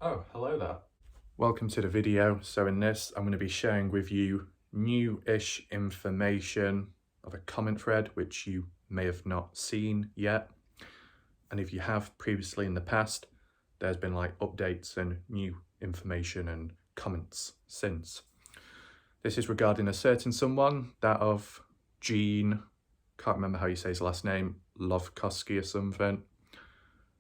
Oh, hello there. Welcome to the video. So in this, I'm going to be sharing with you new-ish information of a comment thread, which you may have not seen yet. And if you have previously in the past, there's been like updates and new information and comments since. This is regarding a certain someone, that of Gene, can't remember how you say his last name, Lovkowski or something.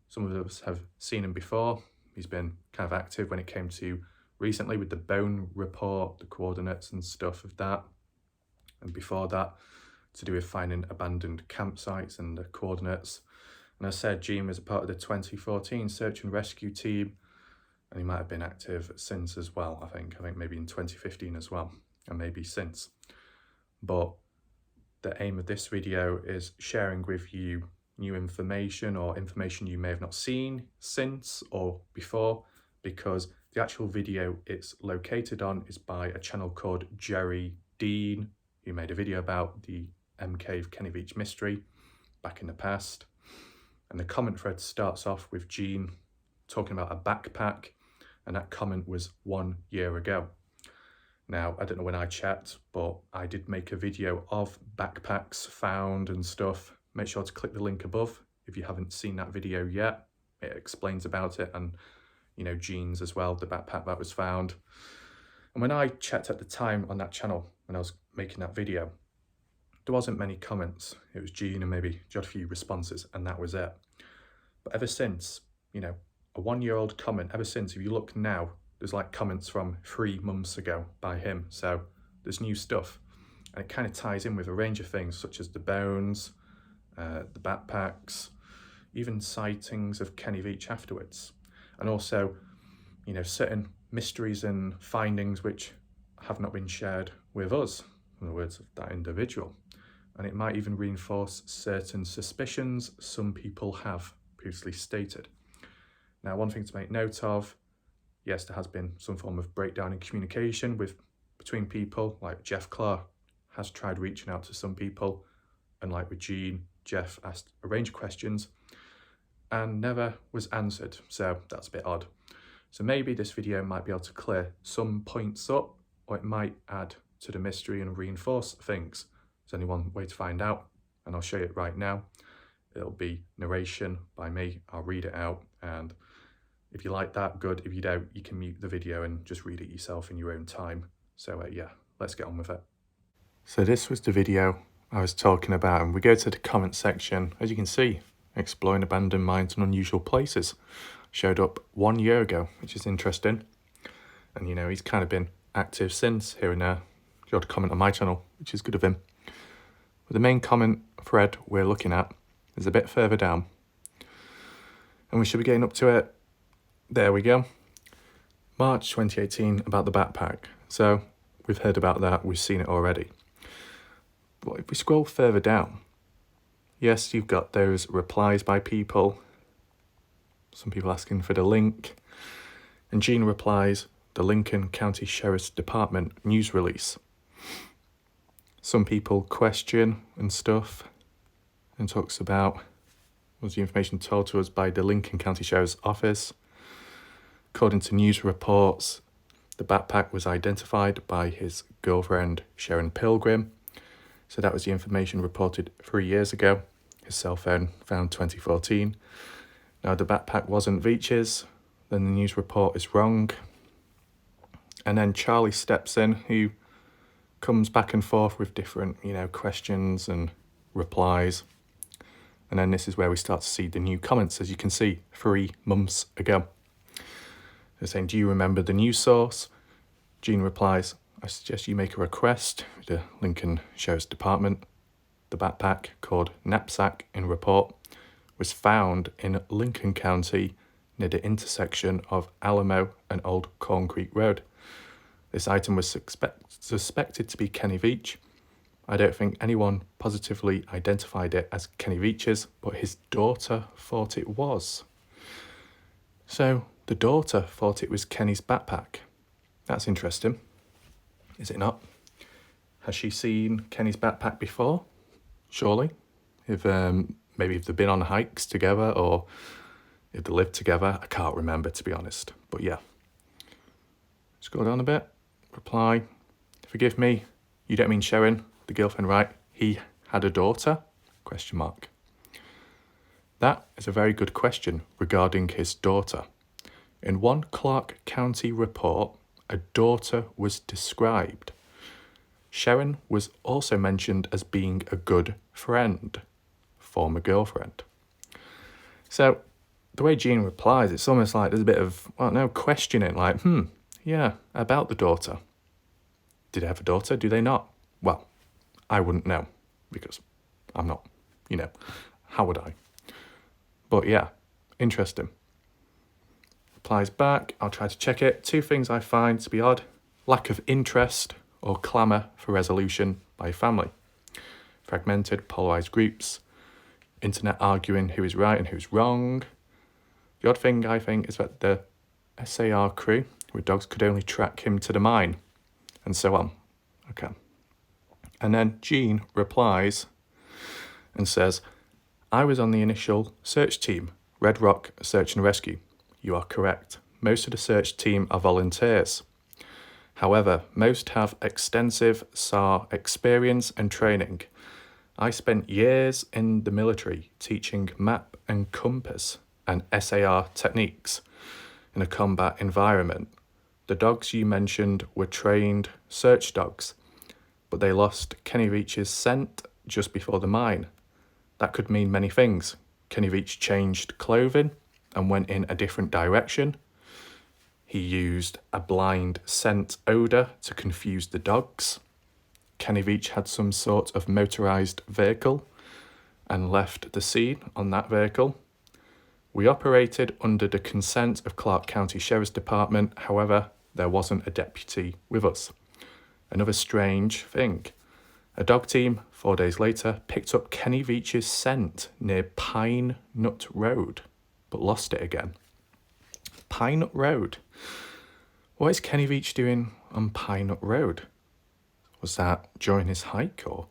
Some of us have seen him before. He's been kind of active when it came to recently with the bone report, the coordinates and stuff of that. And before that, to do with finding abandoned campsites and the coordinates. And as I said, Gene was a part of the 2014 search and rescue team, and he might have been active since as well, I think maybe in 2015 as well, and maybe since. But the aim of this video is sharing with you new information or information you may have not seen since or before, because the actual video it's located on is by a channel called Jerry Dean, who made a video about the Cave Kenny Veach mystery back in the past. And the comment thread starts off with Gene talking about a backpack, and that comment was 1 year ago. Now, I don't know when I checked, but I did make a video of backpacks found and stuff. Make sure to click the link above if you haven't seen that video yet. It explains about it and, you know, Gene's as well, the backpack that was found. And when I checked at the time on that channel, when I was making that video, there wasn't many comments. It was Gene and maybe just a few responses, and that was it. But ever since, you know, a 1-year-old comment, ever since, if you look now, there's like comments from 3 months ago by him. So there's new stuff. And it kind of ties in with a range of things such as the bones, the backpacks, even sightings of Kenny Veach afterwards. And also, you know, certain mysteries and findings which have not been shared with us, in the words of that individual. And it might even reinforce certain suspicions some people have previously stated. Now, one thing to make note of, yes, there has been some form of breakdown in communication between people, like Jeff Clark has tried reaching out to some people, and like with Gene, Jeff asked a range of questions and never was answered, so that's a bit odd. So maybe this video might be able to clear some points up, or it might add to the mystery and reinforce things. There's only one way to find out, and I'll show you it right now. It'll be narration by me. I'll read it out, and if you like that, good. If you don't, you can mute the video and just read it yourself in your own time. So yeah, let's get on with it. So this was the video I was talking about, and we go to the comment section. As you can see, exploring abandoned mines and unusual places showed up 1 year ago, which is interesting. And you know, he's kind of been active since, here and there. He ought to comment on my channel, which is good of him. But the main comment thread we're looking at is a bit further down, and we should be getting up to it. There we go. March 2018, about the backpack. So we've heard about that, we've seen it already. But if we scroll further down, yes, you've got those replies by people. Some people asking for the link. And Gene replies, the Lincoln County Sheriff's Department news release. Some people question and stuff, and talks about, was the information told to us by the Lincoln County Sheriff's Office. According to news reports, the backpack was identified by his girlfriend, Sharon Pilgrim. So that was the information reported 3 years ago. His cell phone found 2014. Now the backpack wasn't Veach's, then the news report is wrong. And then Charlie steps in, who comes back and forth with different, you know, questions and replies. And then this is where we start to see the new comments, as you can see, 3 months ago. They're saying, do you remember the news source? Gene replies, I suggest you make a request to the Lincoln Sheriff's Department. The backpack, called Knapsack in report, was found in Lincoln County near the intersection of Alamo and Old Corn Creek Road. This item was suspected to be Kenny Veach. I don't think anyone positively identified it as Kenny Veach's, but his daughter thought it was. So the daughter thought it was Kenny's backpack. That's interesting, is it not? Has she seen Kenny's backpack before? Surely. If maybe if they've been on hikes together, or If they lived together, I can't remember, to be honest. But yeah. Scroll down a bit. Reply. Forgive me, you don't mean Sharon, the girlfriend, right? He had a daughter? Question mark. That is a very good question regarding his daughter. In one Clark County report, a daughter was described. Sharon was also mentioned as being a good friend, former girlfriend. So the way Jean replies, it's almost like there's a bit of, questioning, like, yeah, about the daughter. Did they have a daughter? Do they not? Well, I wouldn't know because I'm not, how would I? But yeah, interesting. Replies back, I'll try to check it. 2 things I find to be odd: lack of interest or clamour for resolution by family, fragmented, polarised groups, internet arguing who is right and who's wrong. The odd thing, I think, is that the SAR crew with dogs could only track him to the mine, and so on. Okay. And then Jean replies and says, I was on the initial search team, Red Rock Search and Rescue. You are correct. Most of the search team are volunteers. However, most have extensive SAR experience and training. I spent years in the military teaching map and compass and SAR techniques in a combat environment. The dogs you mentioned were trained search dogs, but they lost Kenny Veach's scent just before the mine. That could mean many things. Kenny Veach changed clothing and went in a different direction. He used a blind scent odour to confuse the dogs. Kenny Veach had some sort of motorised vehicle and left the scene on that vehicle. We operated under the consent of Clark County Sheriff's Department. However, there wasn't a deputy with us. Another strange thing. A dog team, 4 days later, picked up Kenny Veach's scent near Pine Nut Road, but lost it again. Pine Nut Road? What is Kenny Veach doing on Pine Nut Road? Was that during his hike, or?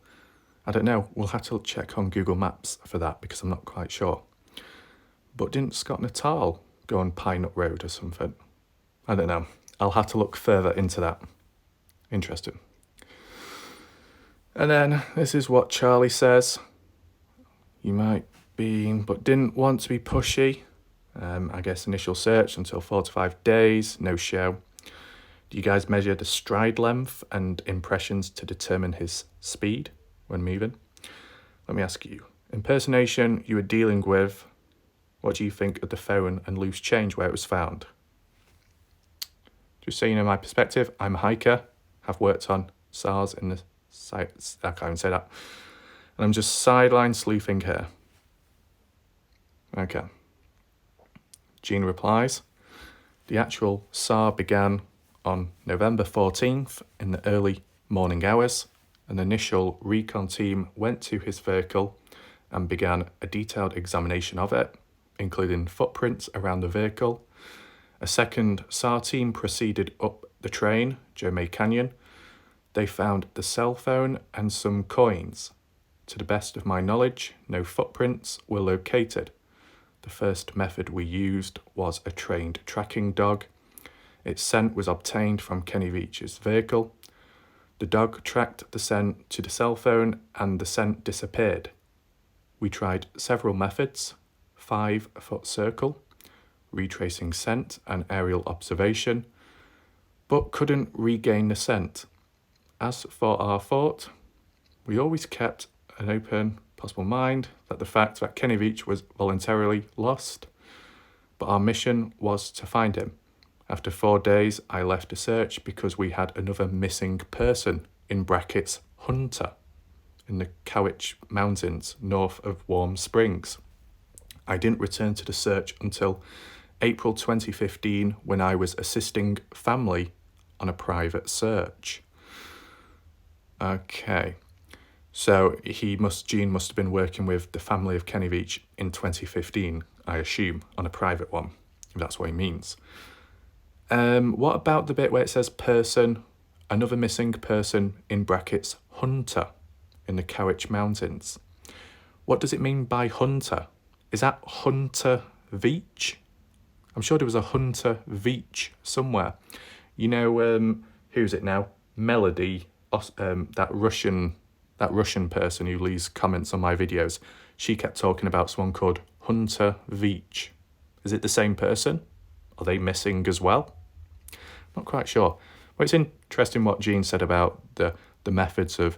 I don't know. We'll have to check on Google Maps for that because I'm not quite sure. But didn't Scott Natal go on Pine Nut Road or something? I don't know. I'll have to look further into that. Interesting. And then this is what Charlie says. You might be, but didn't want to be pushy. I guess initial search until 4 to 5 days, no show. Do you guys measure the stride length and impressions to determine his speed when moving? Let me ask you. Impersonation you were dealing with, what do you think of the phone and loose change where it was found? Just so you know my perspective, I'm a hiker, have worked on SARs in the sites, I can't even say that. And I'm just sideline sleuthing here. Okay. Jean replies, the actual SAR began on November 14th in the early morning hours. An initial recon team went to his vehicle and began a detailed examination of it, including footprints around the vehicle. A second SAR team proceeded up the train, Jomay Canyon. They found the cell phone and some coins. To the best of my knowledge, no footprints were located. The first method we used was a trained tracking dog. Its scent was obtained from Kenny Veach's vehicle. The dog tracked the scent to the cell phone and the scent disappeared. We tried several methods: 5-foot circle, retracing scent and aerial observation, but couldn't regain the scent. As for our thought, we always kept an open possible mind that the fact that Kenny Veach was voluntarily lost, but our mission was to find him. After 4 days, I left the search because we had another missing person, in brackets, Hunter, in the Cowich Mountains, north of Warm Springs. I didn't return to the search until April 2015 when I was assisting family on a private search. Okay, so Jean must have been working with the family of Kenny Veach in 2015, I assume, on a private one, if that's what he means. What about the bit where it says person, another missing person, in brackets, Hunter, in the Cowich Mountains? What does it mean by Hunter? Is that Hunter Veach? I'm sure there was a Hunter Veach somewhere. You know, who's it now? Melody, that Russian person who leaves comments on my videos. She kept talking about someone called Hunter Veach. Is it the same person? Are they missing as well? Not quite sure. Well, it's interesting what Jean said about the methods of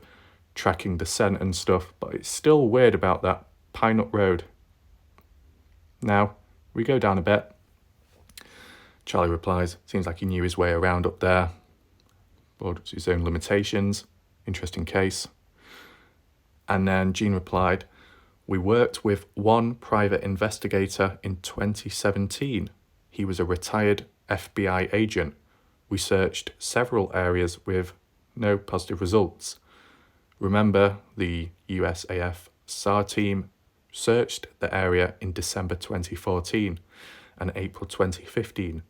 tracking the scent and stuff, but it's still weird about that Pine Up Road. Now, we go down a bit. Charlie replies, seems like he knew his way around up there, but his own limitations. Interesting case. And then Jean replied, we worked with one private investigator in 2017. He was a retired FBI agent. We searched several areas with no positive results. Remember, the USAF SAR team searched the area in December 2014 and April 2015,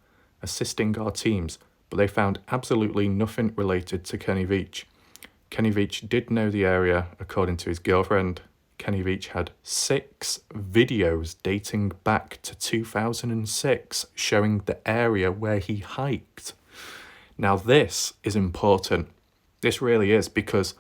assisting our teams, but they found absolutely nothing related to Kenny Veach. Kenny Veach did know the area, according to his girlfriend. Kenny Veach had 6 videos dating back to 2006 showing the area where he hiked. Now this is important. This really is, because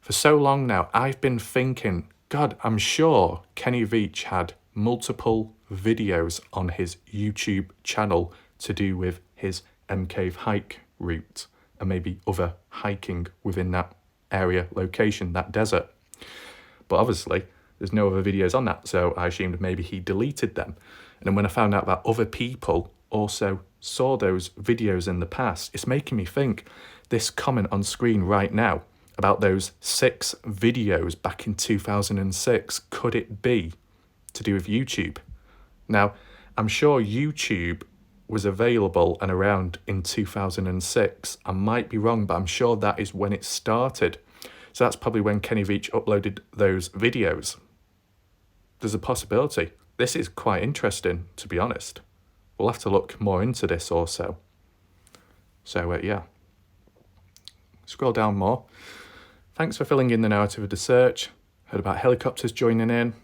for so long now I've been thinking, God, I'm sure Kenny Veach had multiple videos on his YouTube channel to do with his M Cave hike route and maybe other hiking within that area, location, that desert. But obviously there's no other videos on that, so I assumed maybe he deleted them. And then when I found out that other people also saw those videos in the past, it's making me think this comment on screen right now about those 6 videos back in 2006, could it be to do with YouTube? Now, I'm sure YouTube was available and around in 2006. I might be wrong, but I'm sure that is when it started. So that's probably when Kenny Veach uploaded those videos. There's a possibility. This is quite interesting, to be honest. We'll have to look more into this also. So, yeah. Scroll down more. Thanks for filling in the narrative of the search. Heard about helicopters joining in.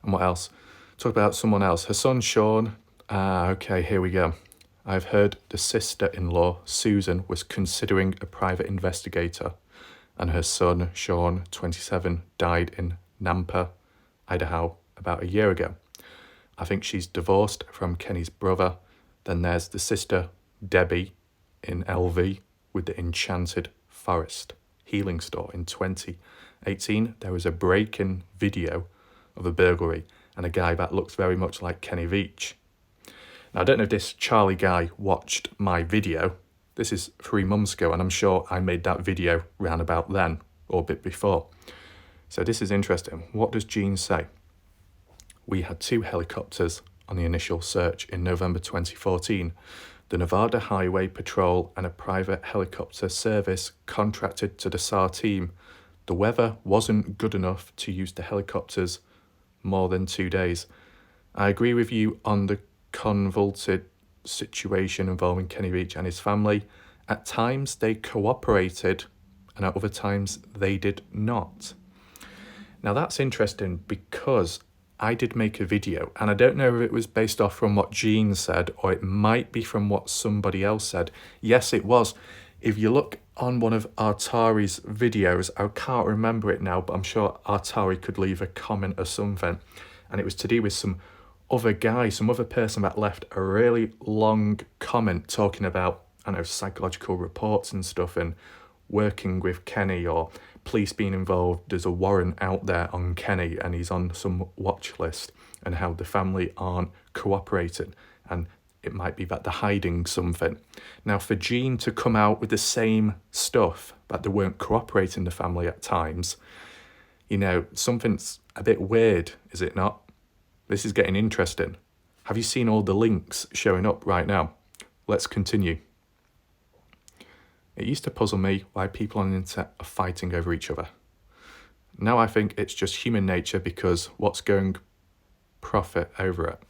And what else? Talk about someone else. Her son, Sean. Okay, here we go. I've heard the sister-in-law, Susan, was considering a private investigator, and her son, Sean, 27, died in Nampa, Idaho, about a year ago. I think she's divorced from Kenny's brother. Then there's the sister, Debbie, in LV, with the Enchanted Forest healing store. In 2018, there was a break-in video of a burglary and a guy that looks very much like Kenny Veach. Now, I don't know if this Charlie guy watched my video. This is 3 months ago, and I'm sure I made that video round about then, or a bit before. So this is interesting. What does Jean say? We had 2 helicopters on the initial search in November 2014. The Nevada Highway Patrol and a private helicopter service contracted to the SAR team. The weather wasn't good enough to use the helicopters more than 2 days. I agree with you on the convoluted situation involving Kenny Veach and his family. At times they cooperated and at other times they did not. Now that's interesting because I did make a video, and I don't know if it was based off from what Jean said or it might be from what somebody else said. Yes, it was. If you look on one of Artari's videos, I can't remember it now, but I'm sure Artari could leave a comment or something, and it was to do with some other guy, some other person that left a really long comment talking about, I don't know, psychological reports and stuff and working with Kenny or police being involved. There's a warrant out there on Kenny and he's on some watch list, and how the family aren't cooperating and it might be that they're hiding something. Now, for Jean to come out with the same stuff, that they weren't cooperating, the family at times, you know, something's a bit weird, is it not? This is getting interesting. Have you seen all the links showing up right now? Let's continue. It used to puzzle me why people on the internet are fighting over each other. Now I think it's just human nature, because what's going profit over it?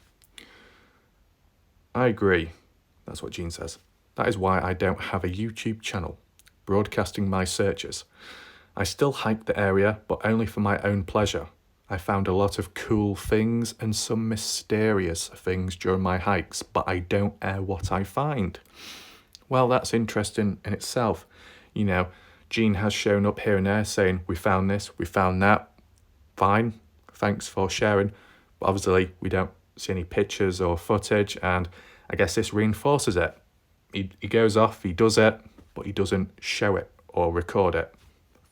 I agree. That's what Jean says. That is why I don't have a YouTube channel broadcasting my searches. I still hike the area, but only for my own pleasure. I found a lot of cool things and some mysterious things during my hikes, but I don't air what I find. Well, that's interesting in itself. You know, Gene has shown up here and there saying, we found this, we found that. Fine, thanks for sharing. But obviously, we don't see any pictures or footage, and I guess this reinforces it. He goes off, he does it, but he doesn't show it or record it.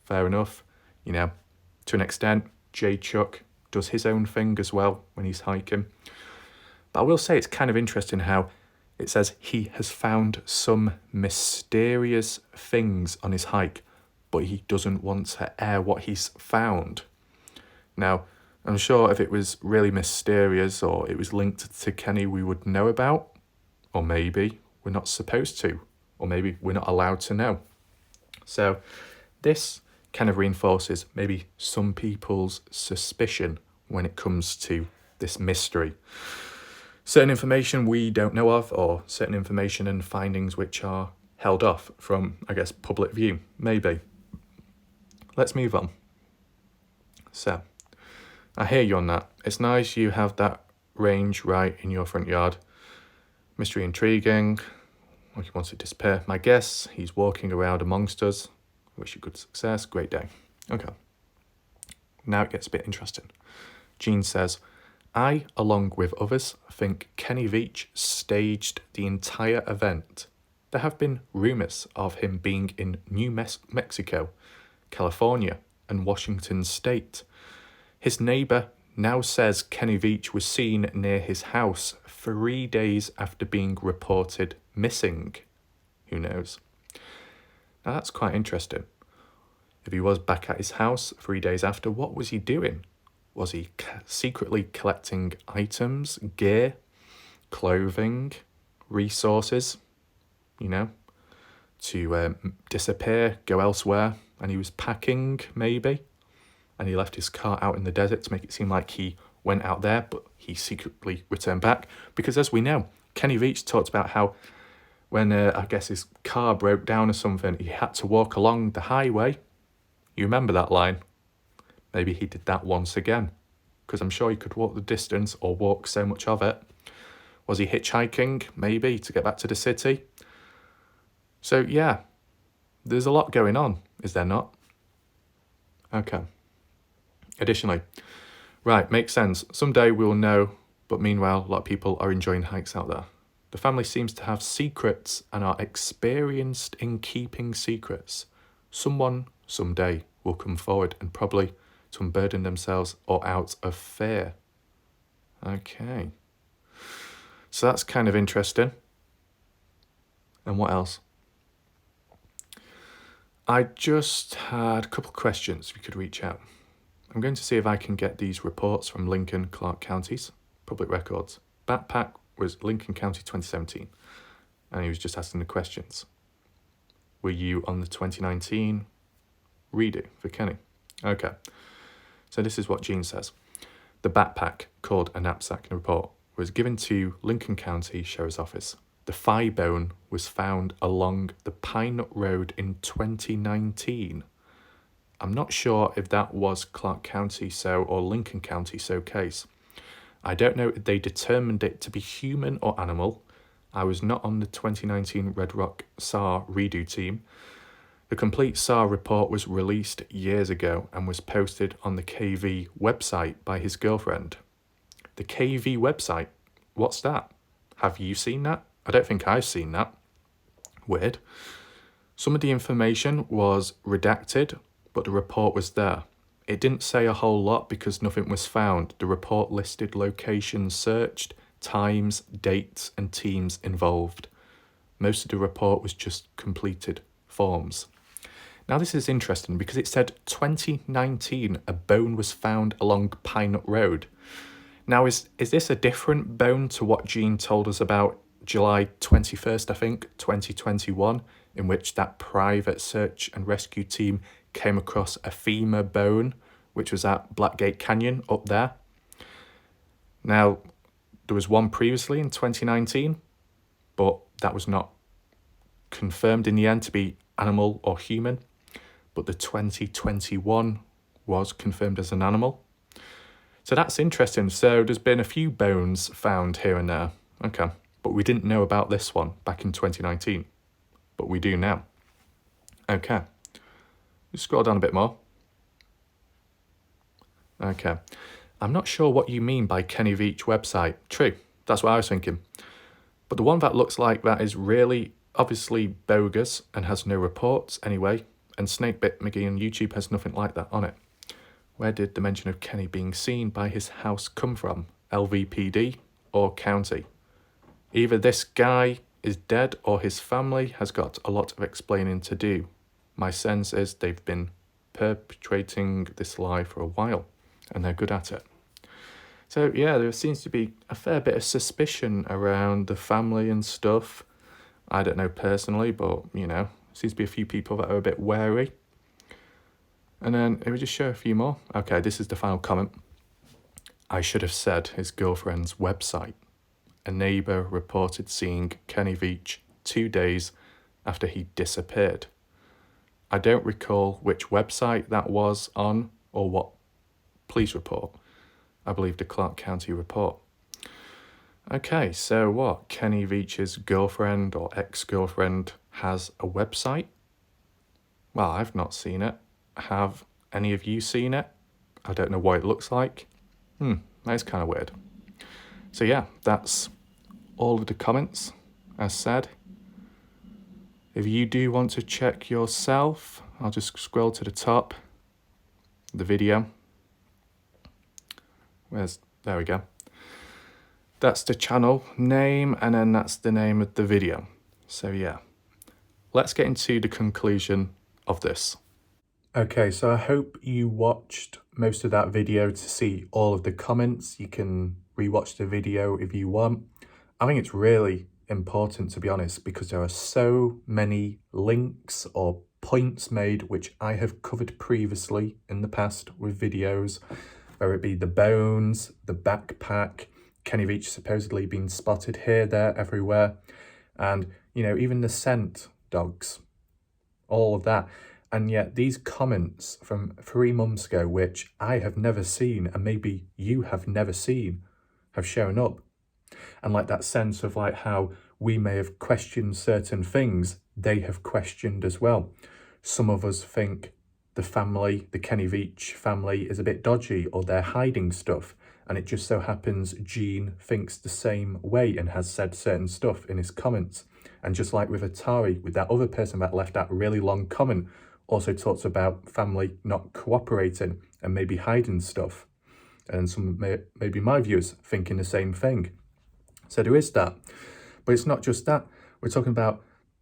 Fair enough. You know, to an extent, J Chuck does his own thing as well when he's hiking. But I will say it's kind of interesting how it says he has found some mysterious things on his hike, but he doesn't want to air what he's found. Now, I'm sure if it was really mysterious or it was linked to Kenny, we would know about, or maybe we're not supposed to, or maybe we're not allowed to know. So this kind of reinforces maybe some people's suspicion when it comes to this mystery. Certain information we don't know of, or certain information and findings which are held off from, I guess, public view, maybe. Let's move on. So, I hear you on that. It's nice you have that range right in your front yard. Mystery intriguing. Like he wants to disappear. My guess, he's walking around amongst us. Wish you good success. Great day. Okay. Now it gets a bit interesting. Gene says, I, along with others, think Kenny Veach staged the entire event. There have been rumours of him being in New Mexico, California, and Washington State. His neighbour now says Kenny Veach was seen near his house 3 days after being reported missing. Who knows? Now that's quite interesting. If he was back at his house 3 days after, what was he doing? Was he secretly collecting items, gear, clothing, resources, to disappear, go elsewhere? And he was packing, maybe? And he left his car out in the desert to make it seem like he went out there, but he secretly returned back. Because as we know, Kenny Veach talked about how when, I guess, his car broke down or something, he had to walk along the highway. You remember that line? Maybe he did that once again, because I'm sure he could walk the distance or walk so much of it. Was he hitchhiking, maybe, to get back to the city? So, yeah, there's a lot going on, is there not? Okay. Additionally, right, makes sense. Someday we'll know, but meanwhile, a lot of people are enjoying hikes out there. The family seems to have secrets and are experienced in keeping secrets. Someone, someday, will come forward and probably to unburden themselves or out of fear. Okay. So that's kind of interesting. And what else? I just had a couple of questions we could reach out. I'm going to see if I can get these reports from Lincoln, Clark counties, public records. Backpack was Lincoln County 2017, and he was just asking the questions. Were you on the 2019 redo for Kenny? Okay, so this is what Gene says. The backpack, called a knapsack in the report, was given to Lincoln County Sheriff's Office. The thigh bone was found along the Pine Nut Road in 2019. I'm not sure if that was Clark County so or Lincoln County so case. I don't know if they determined it to be human or animal. I was not on the 2019 Red Rock SAR redo team. The complete SAR report was released years ago and was posted on the KV website by his girlfriend. The KV website? What's that? Have you seen that? I don't think I've seen that. Weird. Some of the information was redacted, but the report was there. It didn't say a whole lot because nothing was found. The report listed locations searched, times, dates, and teams involved. Most of the report was just completed forms. Now this is interesting because it said 2019 a bone was found along Pine Nut Road. Now is this a different bone to what Gene told us about July 21st, I think, 2021, in which that private search and rescue team came across a femur bone, which was at Blackgate Canyon up there. Now, there was one previously in 2019, but that was not confirmed in the end to be animal or human. But the 2021 was confirmed as an animal. So that's interesting. So there's been a few bones found here and there. Okay. But we didn't know about this one back in 2019. But we do now. Okay. Just scroll down a bit more. Okay. I'm not sure what you mean by Kenny Veach website. True. That's what I was thinking. But the one that looks like that is really obviously bogus and has no reports anyway. And Snakebit McGee on YouTube has nothing like that on it. Where did the mention of Kenny being seen by his house come from? LVPD or county? Either this guy is dead or his family has got a lot of explaining to do. My sense is they've been perpetrating this lie for a while and they're good at it. So yeah, there seems to be a fair bit of suspicion around the family and stuff. I don't know personally, but you know, seems to be a few people that are a bit wary. And then let me just show a few more. Okay, this is the final comment. I should have said his girlfriend's website. A neighbour reported seeing Kenny Veach 2 days after he disappeared. I don't recall which website that was on or what police report. I believe the Clark County report. Okay, so what? Kenny Veach's girlfriend or ex-girlfriend has a website? Well, I've not seen it. Have any of you seen it? I don't know what it looks like. That's kind of weird. So yeah, that's all of the comments, as said. If you do want to check yourself, I'll just scroll to the top, the video. There we go. That's the channel name, and then that's the name of the video. So yeah, let's get into the conclusion of this. Okay, so I hope you watched most of that video to see all of the comments. You can rewatch the video if you want. I think it's really important, to be honest, because there are so many links or points made which I have covered previously in the past with videos, whether it be the bones, the backpack, Kenny Veach supposedly being spotted here, there, everywhere, and, you know, even the scent dogs, all of that. And yet these comments from 3 months ago, which I have never seen, and maybe you have never seen, have shown up. And like that sense of like how we may have questioned certain things, they have questioned as well. Some of us think the family, the Kenny Veach family, is a bit dodgy or they're hiding stuff. And it just so happens Gene thinks the same way and has said certain stuff in his comments. And just like with Atari, with that other person that left that really long comment, also talks about family not cooperating and maybe hiding stuff. And some maybe my viewers thinking the same thing. So there is that. But it's not just that. We're talking about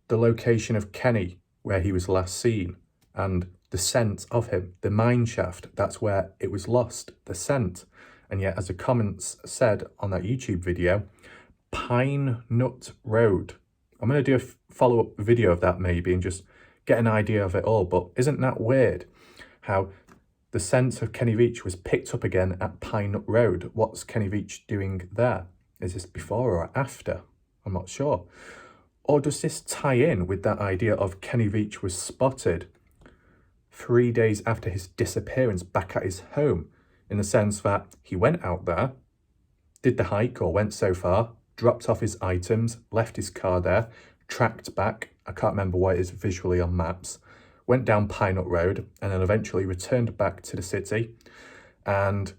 the location of Kenny, where he was last seen, and the scent of him, the mine shaft, that's where it was lost, the scent. And yet, as the comments said on that YouTube video, Pine Nut Road. I'm going to do a follow-up video of that maybe and just get an idea of it all. But isn't that weird how the scent of Kenny Veach was picked up again at Pine Nut Road? What's Kenny Veach doing there? Is this before or after? I'm not sure. Or does this tie in with that idea of Kenny Veach was spotted 3 days after his disappearance back at his home, in the sense that he went out there, did the hike or went so far, dropped off his items, left his car there, tracked back, I can't remember what it is visually on maps, went down Pine Nut Road, and then eventually returned back to the city and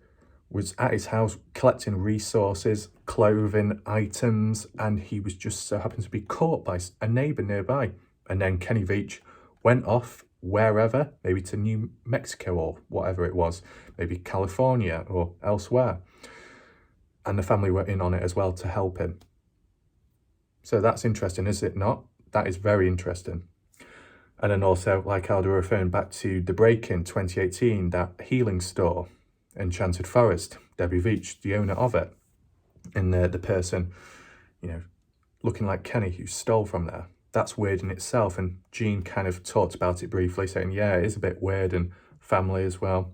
was at his house collecting resources, clothing, items, and he was just so happened to be caught by a neighbour nearby. And then Kenny Veach went off wherever, maybe to New Mexico or whatever it was, maybe California or elsewhere. And the family were in on it as well to help him. So that's interesting, is it not? That is very interesting. And then also, like Aldo referring back to the break-in 2018, that healing store, Enchanted Forest, Debbie Veach, the owner of it, and the person, you know, looking like Kenny who stole from there. That's weird in itself. And Gene kind of talked about it briefly, saying, yeah, it is a bit weird, and family as well.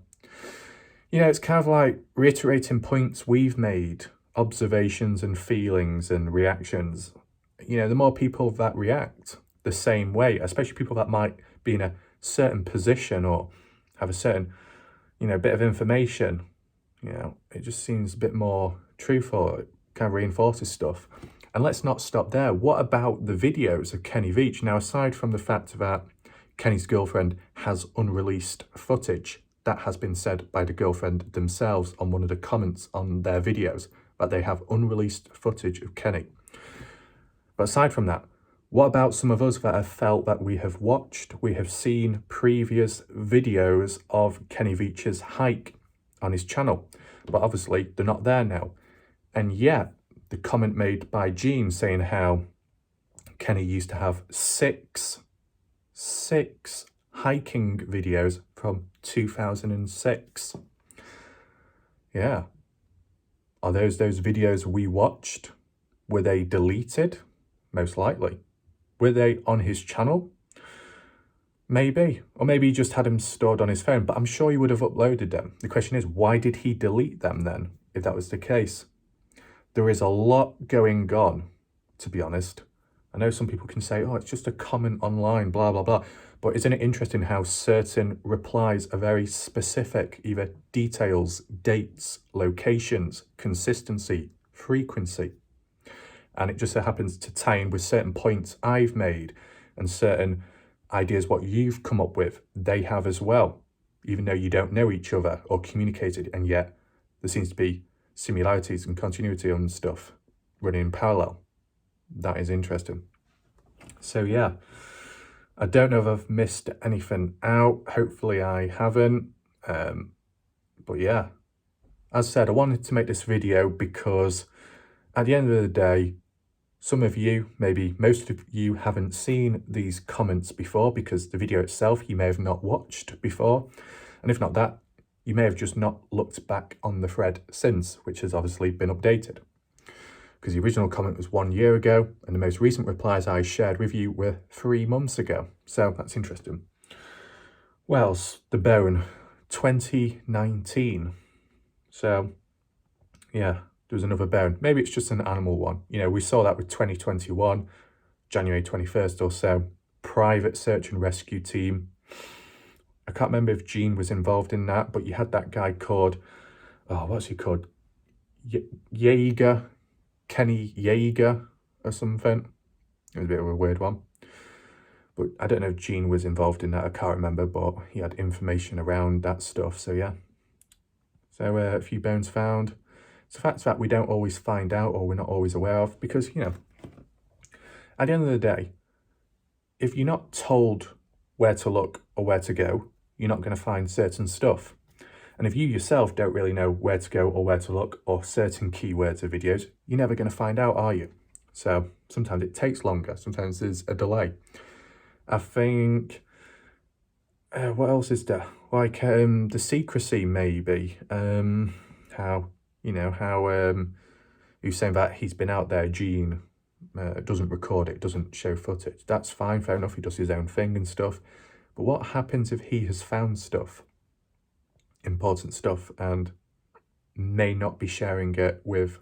You know, it's kind of like reiterating points we've made, observations and feelings and reactions. You know, the more people that react the same way, especially people that might be in a certain position or have a certain, you know, bit of information, You know, it just seems a bit more truthful. It kind of reinforces stuff. And let's not stop there. What about the videos of Kenny Veach? Now, aside from the fact that Kenny's girlfriend has unreleased footage, that has been said by the girlfriend themselves on one of the comments on their videos, that they have unreleased footage of Kenny. But aside from that, what about some of us that have felt that we have seen previous videos of Kenny Veach's hike on his channel, but obviously they're not there now. And yet, the comment made by Gene saying how Kenny used to have six hiking videos from 2006. Yeah. Are those videos we watched? Were they deleted? Most likely. Were they on his channel? Maybe. Or maybe he just had them stored on his phone, but I'm sure he would have uploaded them. The question is, why did he delete them then, if that was the case? There is a lot going on, to be honest. I know some people can say, oh, it's just a comment online, blah, blah, blah. But isn't it interesting how certain replies are very specific, either details, dates, locations, consistency, frequency. And it just so happens to tie in with certain points I've made and certain ideas what you've come up with, they have as well, even though you don't know each other or communicated, and yet there seems to be similarities and continuity on stuff running in parallel. That is interesting. So yeah, I don't know if I've missed anything out. Hopefully I haven't. But yeah, as I said, I wanted to make this video because at the end of the day, some of you, maybe most of you, haven't seen these comments before because the video itself you may have not watched before. And if not that, you may have just not looked back on the thread since, which has obviously been updated. Because the original comment was 1 year ago, and the most recent replies I shared with you were 3 months ago. So that's interesting. Well, the bone, 2019. So, yeah. There was another bone. Maybe it's just an animal one. You know, we saw that with 2021, January 21st or so. Private search and rescue team. I can't remember if Gene was involved in that, but you had that guy called, oh, what's he called? Jaeger, Kenny Jaeger or something. It was a bit of a weird one. But I don't know if Gene was involved in that. I can't remember, but he had information around that stuff. So yeah. So a few bones found. It's a fact that we don't always find out or we're not always aware of because, you know, at the end of the day, if you're not told where to look or where to go, you're not going to find certain stuff. And if you yourself don't really know where to go or where to look or certain keywords of videos, you're never going to find out, are you? So sometimes it takes longer. Sometimes there's a delay. I think, what else is there? Like the secrecy maybe, how... You know, how you're saying that he's been out there, Gene doesn't record it, doesn't show footage. That's fine, fair enough, he does his own thing and stuff. But what happens if he has found stuff, important stuff, and may not be sharing it with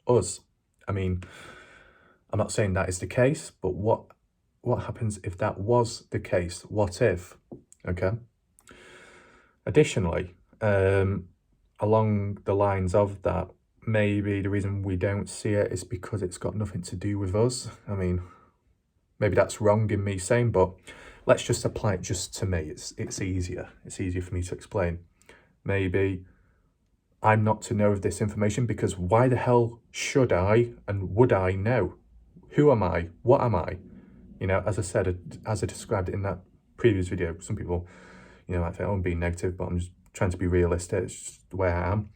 us? I mean, I'm not saying that is the case, but what happens if that was the case? What if? Okay. Additionally, along the lines of that, maybe the reason we don't see it is because it's got nothing to do with us. I mean, maybe that's wrong in me saying, but let's just apply it just to me. It's easier. It's easier for me to explain. Maybe I'm not to know of this information because why the hell should I and would I know? Who am I? What am I? You know, as I said, as I described it in that previous video, some people, you know, might think, oh, I'm being negative, but I'm just trying to be realistic. It's just the way I am.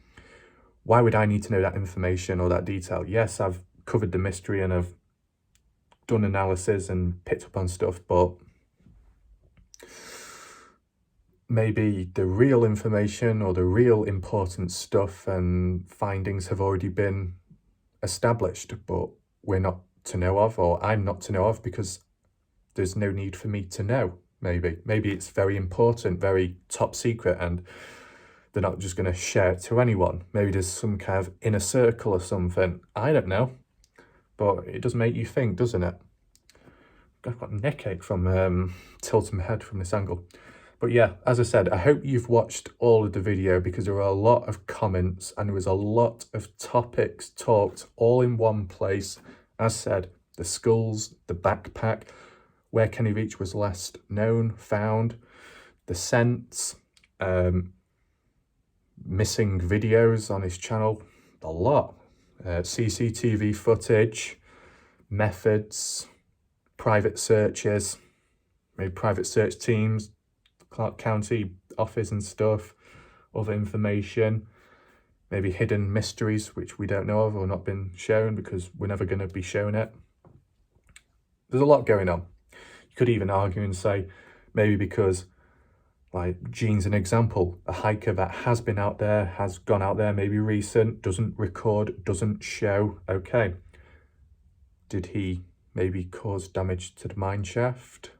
Why would I need to know that information or that detail? Yes, I've covered the mystery and I've done analysis and picked up on stuff, but maybe the real information or the real important stuff and findings have already been established, but we're not to know of, or I'm not to know of because there's no need for me to know. Maybe it's very important, very top secret, and they're not just going to share it to anyone. Maybe there's some kind of inner circle or something. I don't know. But it does make you think, doesn't it? I've got a neck ache from tilting my head from this angle. But yeah, as I said, I hope you've watched all of the video because there were a lot of comments and there was a lot of topics talked all in one place. As said, the skulls, the backpack, where Kenny Veach was last known, found, the scents, missing videos on his channel, a lot, CCTV footage, methods, private searches, maybe private search teams, Clark County office and stuff, other information, maybe hidden mysteries which we don't know of or not been shown because we're never going to be shown it. There's a lot going on. You could even argue and say maybe because, like, Gene's an example, a hiker that has been out there, has gone out there, maybe recent, doesn't record, doesn't show. Okay, did he maybe cause damage to the mine shaft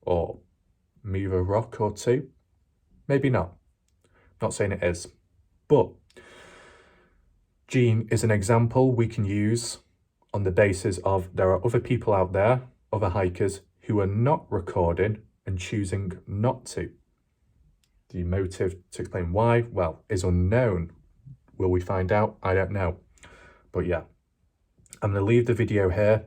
or move a rock or two? Maybe not. Not saying it is. But Gene is an example we can use on the basis of there are other people out there, other hikers, who are not recording and choosing not to. The motive to explain why, well, is unknown. Will we find out? I don't know. But yeah, I'm going to leave the video here.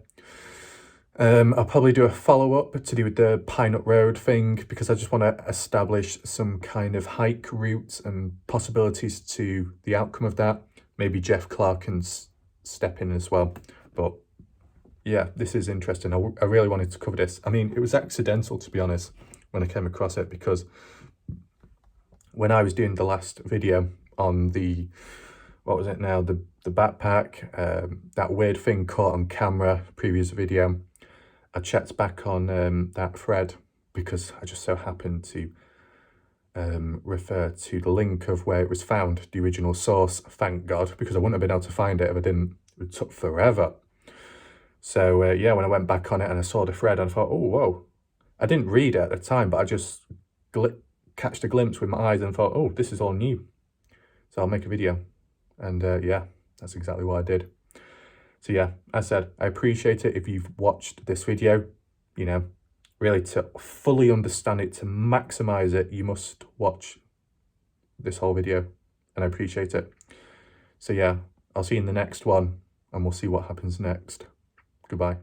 I'll probably do a follow-up to do with the Pine Nut Road thing because I just want to establish some kind of hike routes and possibilities to the outcome of that. Maybe Jeff Clark can step in as well. But yeah, this is interesting. I really wanted to cover this. I mean, it was accidental, to be honest, when I came across it, because when I was doing the last video on the, what was it now, the backpack, that weird thing caught on camera, previous video, I checked back on that thread because I just so happened to refer to the link of where it was found, the original source, thank God, because I wouldn't have been able to find it if I didn't. It took forever. So yeah, when I went back on it and I saw the thread, I thought, oh, whoa. I didn't read it at the time, but I just catched a glimpse with my eyes and thought, oh, this is all new. So I'll make a video. And yeah, that's exactly what I did. So yeah, as I said, I appreciate it if you've watched this video. You know, really to fully understand it, to maximize it, you must watch this whole video, and I appreciate it. So yeah, I'll see you in the next one and we'll see what happens next. Goodbye.